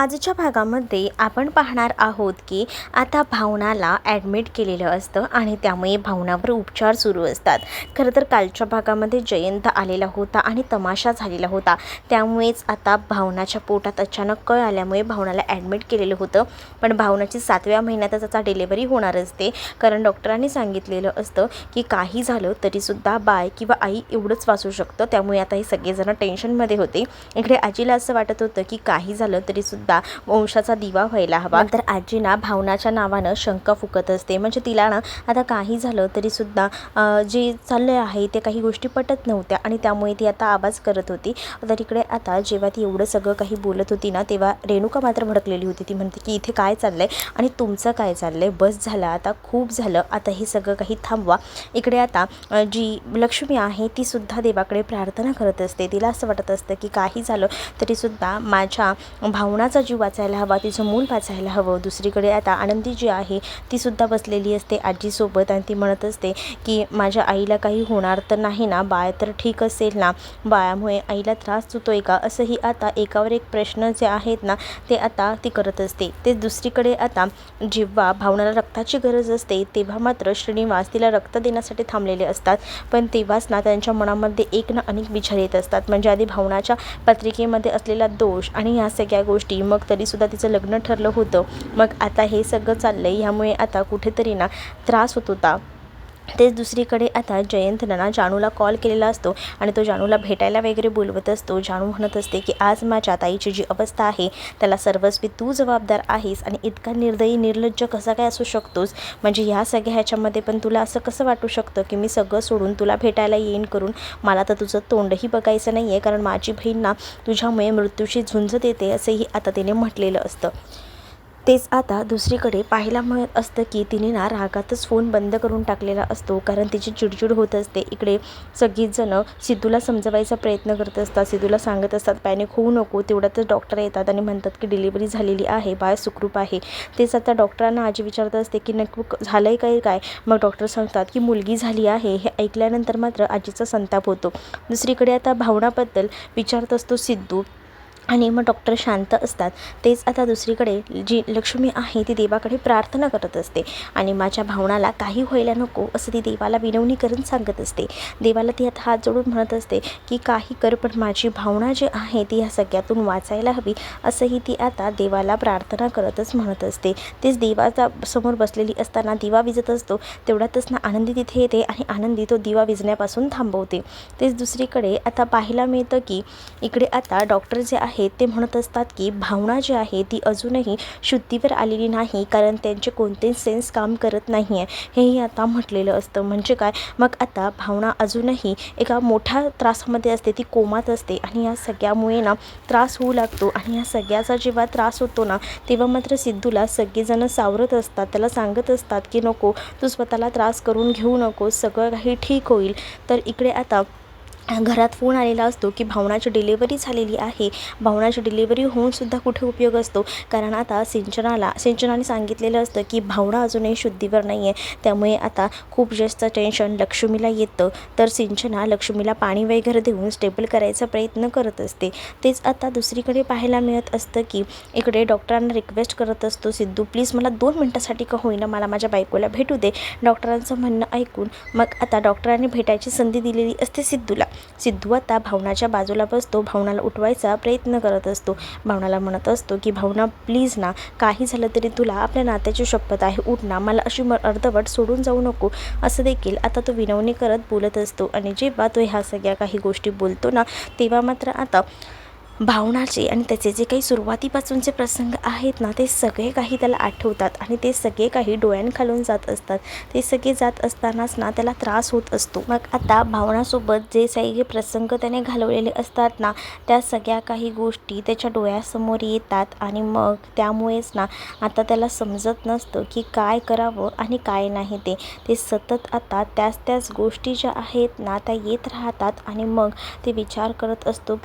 आजच्या भागामध्ये आपण पाहणार आहोत की आता भावनाला ॲडमिट केलेलं असतं आणि त्यामुळे भावनावर उपचार सुरू असतात. खरं तर कालच्या भागामध्ये जयंत आलेला होता आणि तमाशा झालेला होता. त्यामुळेच आता भावनाच्या पोटात अचानक कळ आल्यामुळे भावनाला ॲडमिट केलेलं होतं. पण भावनाची 7व्या महिन्यातच आता डिलिव्हरी होणार असते, कारण डॉक्टरांनी सांगितलेलं असतं की काही झालं तरीसुद्धा बाळ किंवा आई एवढंच वाचू शकतं. त्यामुळे आता हे सगळेजण टेन्शनमध्ये होते. इकडे आजीला असं वाटत होतं की काही झालं तरीसुद्धा वंशाचा दिवा व्हायला हवा. तर आजीना भावनाच्या नावानं शंका फुकत असते. म्हणजे तिला ना आता काही झालं तरीसुद्धा जे चाललं आहे ते काही गोष्टी पटत नव्हत्या आणि त्यामुळे ती आता आवाज करत होती. तर इकडे आता जेव्हा ती एवढं सगळं काही बोलत होती ना, तेव्हा रेणुका मात्र भडकलेली होती. ती म्हणते की इथे काय चाललं आहे आणि तुमचं काय चाललं आहे, बस झालं आता, खूप झालं, आता हे सगळं काही थांबवा. इकडे आता जी लक्ष्मी आहे तीसुद्धा देवाकडे प्रार्थना करत असते. तिला असं वाटत असतं की काही झालं तरीसुद्धा माझ्या भावनाचा जीव वाचायला हवा, तिचं मूल वाचायला हवं. दुसरीकडे आता आनंदी जी आहे तीसुद्धा बसलेली असते आजीसोबत आणि ती म्हणत असते की माझ्या आईला काही होणार तर नाही ना, बाळ तर ठीक असेल ना, बाळामुळे आईला त्रास होतोय का, असंही आता एकावर एक प्रश्न जे आहेत ना ते आता ती करत असते. ते दुसरीकडे आता जेव्हा भावनाला रक्ताची गरज असते तेव्हा मात्र श्रीनिवास तिला रक्त देण्यासाठी थांबलेले असतात. पण तेव्हाच ना त्यांच्या मनामध्ये एक ना अनेक विचार येत असतात. म्हणजे आधी भावनाच्या पत्रिकेमध्ये असलेला दोष आणि ह्या सगळ्या गोष्टी, मग तरीसुद्धा तिचं लग्न ठरलं होतं, मग आता हे सगळं चाललं आहे, ह्यामुळे आता कुठेतरी ना त्रास होत होता. तेच दुसरीकडे आता जयंतनं ना जानूला कॉल केलेला असतो आणि तो जानूला भेटायला वगैरे बोलवत असतो. जानू म्हणत असते की आज माझ्या ताईची जी अवस्था आहे त्याला सर्वस्वी तू जबाबदार आहेस आणि इतका निर्दयी निर्लज्ज कसा काय असू शकतोस, म्हणजे ह्या सगळ्या ह्याच्यामध्ये पण तुला असं कसं वाटू शकतं की मी सगळं सोडून तुला भेटायला येईन करून. मला तर तुझं तोंडही बघायचं नाही आहे, कारण माझी बहीण ना तुझ्यामुळे मृत्यूशी झुंज देते, असंही आता तिने म्हटलेलं असतं. तेच आता दुसरीकडे पाहायला मिळत असतं की तिने ना रागातच फोन बंद करून टाकलेला असतो, कारण तिची चिडचिड होत असते. इकडे सगळीच जणं सिद्धूला समजवायचा प्रयत्न करत असतात, सिद्धूला सांगत असतात पॅनिक होऊ नको. तेवढ्यातच डॉक्टर येतात आणि म्हणतात की डिलिव्हरी झालेली आहे, बाळ सुखरूप आहे. तेच आता डॉक्टरांना आजी विचारत असते की नक्की झालं आहे काही काय. मग डॉक्टर सांगतात की मुलगी झाली आहे. हे ऐकल्यानंतर मात्र आजीचा संताप होतो. दुसरीकडे आता भावनाबद्दल विचारत असतो सिद्धू आणि मग डॉक्टर शांत असतात. तेच आता दुसरीकडे जी लक्ष्मी आहे ती देवाकडे प्रार्थना करत असते आणि माझ्या भावनाला काही व्हायला नको असं ती देवाला विनवणी करून सांगत असते. देवाला ती आता हात जोडून म्हणत असते की काही कर, पण माझी भावना जी आहे ती ह्या सगळ्यातून वाचायला हवी, असंही ती आता देवाला प्रार्थना करतच म्हणत असते. तेच देवाचा समोर बसलेली असताना दिवा विझत असतो. तेवढ्यातच ना आनंदी तिथे येते आणि आनंदी तो दिवा विझण्यापासून थांबवते. तेच दुसरीकडे आता पाहायला मिळतं की इकडे आता डॉक्टर जे आहेत ते म्हणत असतात की भावना जी आहे ती अजूनही शुद्धीवर आलेली नाही, कारण त्यांचे कोणतेच सेन्स काम करत नाही आहे, हेही आता म्हटलेलं असतं. म्हणजे काय, मग आता भावना अजूनही एका मोठ्या त्रासामध्ये असते, ती कोमात असते आणि या सगळ्यामुळे ना त्रास होऊ लागतो. आणि या सगळ्याचा जेव्हा त्रास होतो ना तेव्हा मात्र सिद्धूला सगळेजणं सावरत असतात, त्याला सांगत असतात की नको, तू स्वतःला त्रास करून घेऊ नकोस, सगळं काही ठीक होईल. तर इकडे आता घरात फोन आलेला असतो की भावनाची डिलिव्हरी झालेली आहे. भावनाची डिलिव्हरी होऊनसुद्धा कुठे उपयोग असतो, कारण आता सिंचनाने सांगितलेलं असतं की भावना अजूनही शुद्धीवर नाही आहे. त्यामुळे आता खूप जास्त टेन्शन लक्ष्मीला येतं. तर सिंचना लक्ष्मीला पाणी वगैरे देऊन स्टेबल करायचा प्रयत्न करत असते. तेच आता दुसरीकडे पाहायला मिळत असतं की इकडे डॉक्टरांना रिक्वेस्ट करत असतो सिद्धू, प्लीज मला 2 मिनटासाठी का होईना मला माझ्या बायकोला भेटू दे. डॉक्टरांचं म्हणणं ऐकून मग आता डॉक्टरांनी भेटायची संधी दिलेली असते सिद्धूला. सिद्धू आता भावनाच्या बाजूला बसतो, भावनाला उठवायचा प्रयत्न करत असतो. भावनाला म्हणत असतो की भावना प्लीज ना, काही झालं तरी तुला आपल्या नात्याची शपथ आहे, उठ ना, मला अशी अर्धवट सोडून जाऊ नको, असं देखील आता तो विनवणी करत बोलत असतो. आणि जेव्हा तो ह्या सगळ्या काही गोष्टी बोलतो ना तेव्हा मात्र आता भावनाचे आणि त्याचे जे काही सुरुवातीपासूनचे प्रसंग आहेत ना ते सगळे काही त्याला आठवतात आणि ते सगळे काही डोळ्यांखालून जात असतात. ते सगळे जात असतानाच ना त्याला त्रास होत असतो. मग आता भावनासोबत जे सगळे प्रसंग त्याने घालवलेले असतात ना त्या सगळ्या काही गोष्टी त्याच्या डोळ्यासमोर येतात आणि मग त्यामुळेच ना आता त्याला समजत नसतं की काय करावं आणि काय नाही. ते सतत आता त्याच गोष्टी ज्या आहेत ना त्या येत राहतात आणि मग ते विचार करत असतो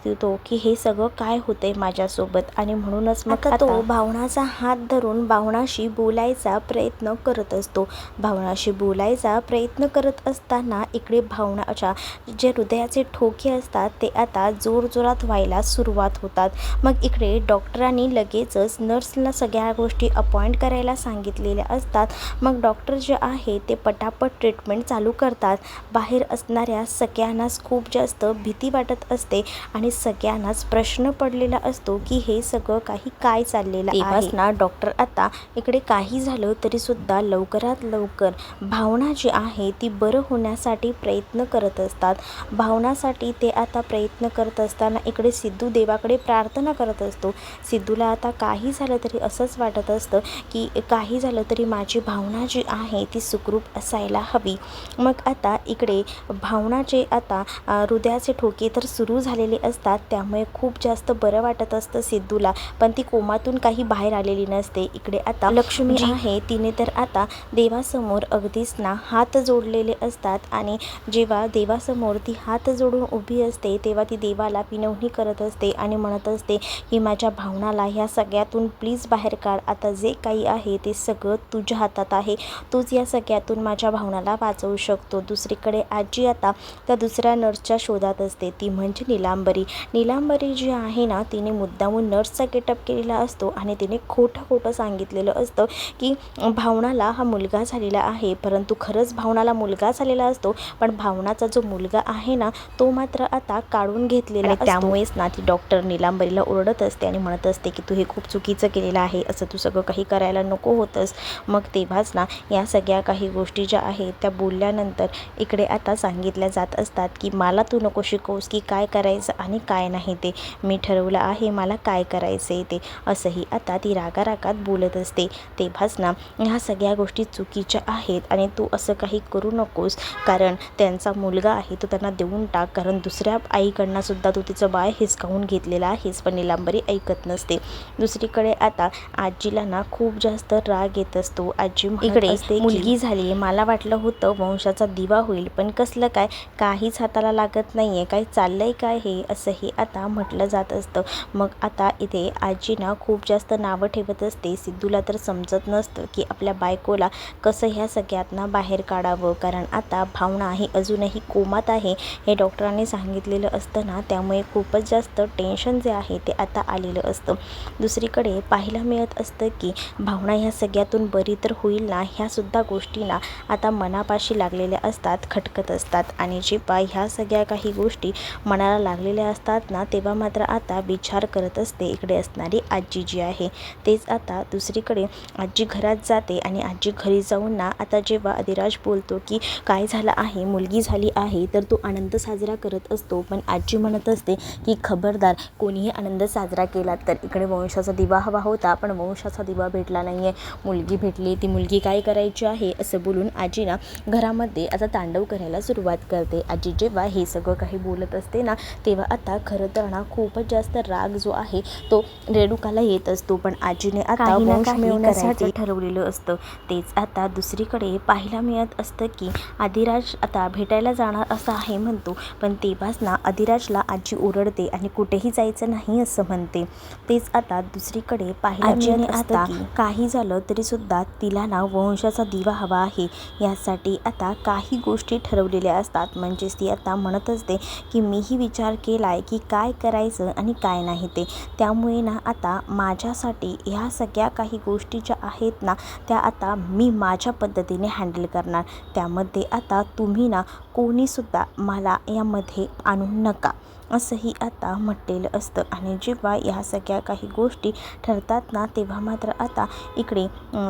की हे सगळं सर्व काय होतंय माझ्यासोबत. आणि म्हणूनच मग आता तो भावनाचा हात धरून भावनाशी बोलायचा प्रयत्न करत असतो. भावनाशी बोलायचा प्रयत्न करत असताना इकडे भावनाच्या जे हृदयाचे ठोके असतात ते आता जोरजोरात व्हायला सुरुवात होतात. मग इकडे डॉक्टरांनी लगेचच नर्सला सगळ्या गोष्टी अपॉइंट करायला सांगितलेल्या असतात. मग डॉक्टर जे आहे ते पटापट ट्रीटमेंट चालू करतात. बाहेर असणाऱ्या सगळ्यांनाच खूप जास्त भीती वाटत असते आणि सगळ्यांनाच प्रश्न पडलेला असतो की हे सगळं काही काय चाललेलं आहे ना. डॉक्टर आता इकडे काही झालं तरी सुद्धा लवकरात लवकर भावना जी आहे ती बरं होण्यासाठी प्रयत्न करत असतात. भावनासाठी ते आता प्रयत्न करत असताना इकडे सिद्धू देवाकडे प्रार्थना करत असतो. सिद्धूला आता काही झालं तरी असंच वाटत असतं की काही झालं तरी माझी भावना जी आहे ती सुखरूप असायला हवी. मग आता इकडे भावनाचे आता हृदयाचे ठोके तर सुरू झालेले असतात. त्यामुळे खूप जास्त बरं वाटत असतं सिद्धूला. पण ती कोमातून काही बाहेर आलेली नसते. इकडे आता लक्ष्मी जी आहे तिने तर आता देवासमोर अगदीच ना हात जोडलेले असतात. आणि जेव्हा देवासमोर ती हात जोडून उभी असते तेव्हा ती देवाला विनवणी करत असते आणि म्हणत असते की माझ्या भावनाला ह्या सगळ्यातून प्लीज बाहेर काढ. आता जे काही आहे ते सगळं तुझ्या हातात आहे. तूच या सगळ्यातून माझ्या भावनाला वाचवू शकतो. दुसरीकडे आजी आता त्या दुसऱ्या नर्सच्या शोधात असते. ती म्हणजे नीलांबरी. नीलांबरी जी आहे ना तिने मुद्दामून नर्सचा गेटअप केलेला असतो आणि तिने खोटं सांगितलेलं असतं की भावनाला हा मुलगा झालेला आहे. परंतु खरंच भावनाला मुलगा झालेला असतो. पण भावनाचा जो मुलगा आहे ना तो मात्र आता काढून घेतलेला असतो. त्यामुळेच ना ती डॉक्टर नीलांबरीला ओरडत असते आणि म्हणत असते की तू हे खूप चुकीचं केलेलं आहे. असं तू सगळं काही करायला नको होतंस. मग तेव्हाच ना या सगळ्या काही गोष्टी ज्या आहेत त्या बोलल्यानंतर इकडे आता सांगितल्या जात असतात की मला तू नको शिकवूस की काय करायचं आणि काय नाही ते. मी ठरवलं आहे मला काय करायचं आहे ते. असंही आता ती रागारागात बोलत असते. तेव्हाच ना ह्या सगळ्या गोष्टी चुकीच्या आहेत आणि तू असं काही करू नकोस. कारण त्यांचा मुलगा आहे तो त्यांना देऊन टाक. कारण दुसऱ्या आईकडनं सुद्धा तू तिचं बाळ हिसकावून घेतलेलं आहेस. पण नीलांबरी ऐकत नसते. दुसरीकडे आता आजीला ना खूप जास्त राग येत असतो. आजी इकडे मुलगी झाली, मला वाटलं होतं वंशाचा दिवा होईल पण कसलं काय काहीच हाताला लागत नाहीये. काय चाललंय काय हे असंही आता म्हटलं जात असतं. मग आता इथे आजी ना खूप जास्त नावं ठेवत असते. सिद्धूला तर समजत नसतं की आपल्या बायकोला कसं ह्या सगळ्यातनं बाहेर काढावं. कारण आता भावना ही अजूनही कोमात आहे हे डॉक्टरांनी सांगितलेलं असतं ना. त्यामुळे खूपच जास्त टेन्शन जे आहे ते आता आलेलं असतं. दुसरीकडे पाहायला मिळत असतं की भावना ह्या सगळ्यातून बरी तर होईल ना ह्यासुद्धा गोष्टींना आता मनापाशी लागलेल्या असतात, खटकत असतात. आणि जेव्हा ह्या सगळ्या काही गोष्टी मनाला लागलेल्या असतात ना तेव्हा मात्र आता विचार करत असते इकडे असणारी आजी जी आहे. तेच आता दुसरीकडे आजी घरात जाते आणि आजी घरी जाऊन ना आता जेव्हा अधिराज बोलतो की काय झालं आहे, मुलगी झाली आहे तर तो आनंद साजरा करत असतो. पण आजी म्हणत असते की खबरदार कोणीही आनंद साजरा केला तर इकडे वंशाचा दिवा हवा होता पण वंशाचा दिवा भेटला नाही आहे. मुलगी भेटली, ती मुलगी काय करायची आहे असं बोलून आजी ना घरामध्ये आता तांडव करायला सुरुवात करते. आजी जेव्हा हे सगळं काही बोलत असते ना तेव्हा आता खरं तर ना खूपच जास्त राग जो आहे तो रेणुकाला येत असतो. पण आजीने आता वंश मिळवण्यासाठी ठरवलेलं असतं. तेच आता दुसरीकडे पाहायला मिळत असतं की अधिराज आता भेटायला जाणार असं आहे म्हणतो. पण तेव्हाच ना अधिराजला आजी ओरडते आणि कुठेही जायचं नाही असं म्हणते. तेच आता दुसरीकडे पाहायला मिळत असतं की काही झालं तरी सुद्धा तिला ना वंशाचा दिवा हवा आहे यासाठी आता काही गोष्टी ठरवलेल्या असतात. म्हणजेच ती आता म्हणत असते की मीही विचार केला आहे की काय करायचं आणि काय नाही ते. त्यामुळे ना आता माझ्यासाठी ह्या सगळ्या काही गोष्टी ज्या आहेत ना त्या आता मी माझ्या पद्धतीने हँडल करणार. त्यामध्ये आता तुम्ही ना कोणीसुद्धा मला यामध्ये आणू नका असंही आता म्हटलेलं असतं. आणि जेव्हा ह्या सगळ्या काही गोष्टी ठरतात ना तेव्हा मात्र आता इकडे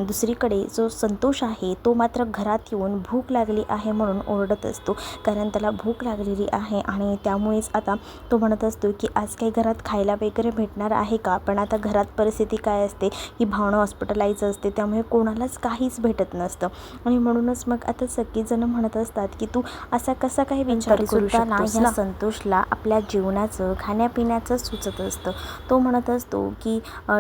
दुसरीकडे जो संतोष आहे तो मात्र घरात येऊन भूक लागली आहे म्हणून ओरडत असतो. कारण त्याला भूक लागलेली आहे आणि त्यामुळेच आता तो म्हणत असतो की आज काही घरात खायला वगैरे भेटणार आहे का. पण आता घरात परिस्थिती काय असते की भावना हॉस्पिटलाइज असते त्यामुळे कोणालाच काहीच भेटत नसतं. आणि म्हणूनच मग आता सगळेजण म्हणत असतात की तू असा कसा काही विचार करू शकतोस ना. संतोषला आपल्या जेवणाचं खाण्यापिण्याचं सुचत असतं. तो म्हणत असतो की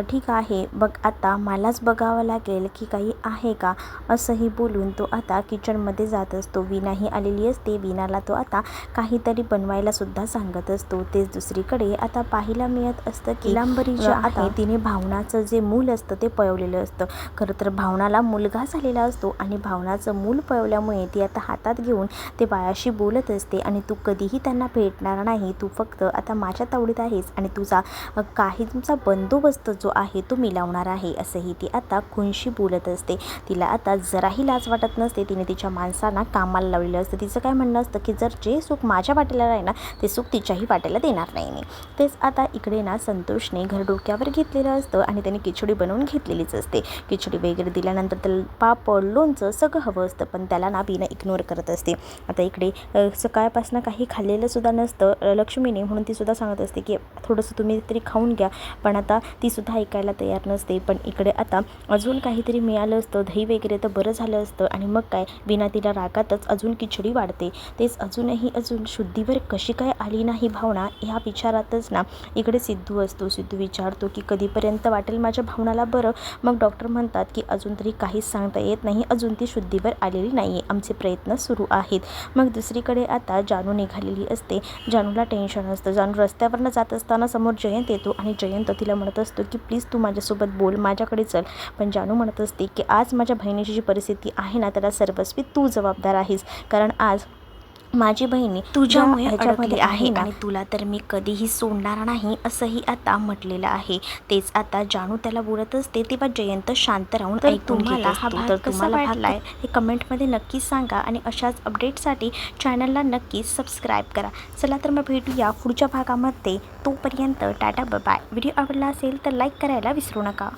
ठीक आहे बघ, आता मलाच बघावं लागेल की काही आहे का, असंही बोलून तो आता किचनमध्ये जात असतो. वीणाही आलेली असते. वीणाला तो आता काहीतरी बनवायला सुद्धा सांगत असतो. तेच दुसरीकडे आता पाहायला मिळत असतं की नीलांबरी जी आहे तिने भावनाचं जे मूल असतं ते पळवलेलं असतं. खरं तर भावनाला मुलगा झालेला असतो आणि भावनाचं मूल पळवल्यामुळे ती आता हातात घेऊन ते बाळाशी बोलत असते आणि तू कधीही त्यांना भेटणार नाही, तू फक्त आता माझ्या तावडीत आहेस आणि तुमचा बंदोबस्त जो आहे तो मी लावणार आहे, असंही ती आता खुनशी बोलत असते. तिला आता जराही लाज वाटत नसते. तिने तिच्या माणसांना कामाला लावलेलं असतं. तिचं काय म्हणणं असतं की जर जे सुख माझ्या वाटेला आहे ना ते सुख तिच्याही वाटेला देणार नाही मी. तेच आता इकडे ना संतोषने घर डोक्यावर घेतलेलं असतं आणि त्याने खिचडी बनवून घेतलेलीच असते. खिचडी वगैरे दिल्यानंतर त्याला पापड लोणचं सगळं हवं असतं, पण त्याला ना वीणा इग्नोर करत असते. आता इकडे सकाळपासून काही खाल्लेलं सुद्धा नसतं लक्ष्मीने, म्हणून ती सुद्धा सांगत असते की थोडंसं तुम्ही तरी खाऊन घ्या, पण आता ती सुद्धा ऐकायला तयार नसते. पण इकडे आता अजून काहीतरी मिळालं असतं, दही वगैरे तर बरं झालं असतं. आणि मग काय, वीणा तिला रागातच अजून खिचडी वाढते. तेच अजून शुद्धीवर कशी काय आली नाही भावना, ह्या विचारातच ना इकडे सिद्धू असतो. सिद्धू विचारतो की कधीपर्यंत वाटेल माझ्या भावनाला बरं. मग डॉक्टर म्हणतात की अजून तरी काहीच सांगता येत नाही, अजून ती शुद्धीवर आलेली नाही आहे, आमचे प्रयत्न सुरू आहेत. मग दुसरीकडे आता जानू निघालेली असते. जानूला टेन्शन असतं. जानू रस्त्यावरनं जात असताना समोर जयंत येतो आणि जयंत तिला म्हणत असतो की प्लीज तू माझ्यासोबत बोल, माझ्याकडे चल. पण जानू म्हणत असते की आज माझ्या बहिणीची जी परिस्थिती आहे ना त्याला सर्वस्वी तू जबाबदार आहेस, कारण आज माझी बहिणी तुझ्यामुळे ह्याच्यामध्ये आहे आणि तुला तर मी कधीही सोडणार नाही, असंही आता म्हटलेलं आहे. तेच आता जानू त्याला बोलत असते तेव्हा जयंत शांत राहून ऐकून घेत असतो. तर तुम्हाला वाटलाय हे कमेंटमध्ये नक्कीच सांगा आणि अशाच अपडेटसाठी चॅनलला नक्कीच सबस्क्राईब करा. चला तर मग भेटूया पुढच्या भागामध्ये. तोपर्यंत टाटा बाय. व्हिडिओ आवडला असेल तर लाईक करायला विसरू नका.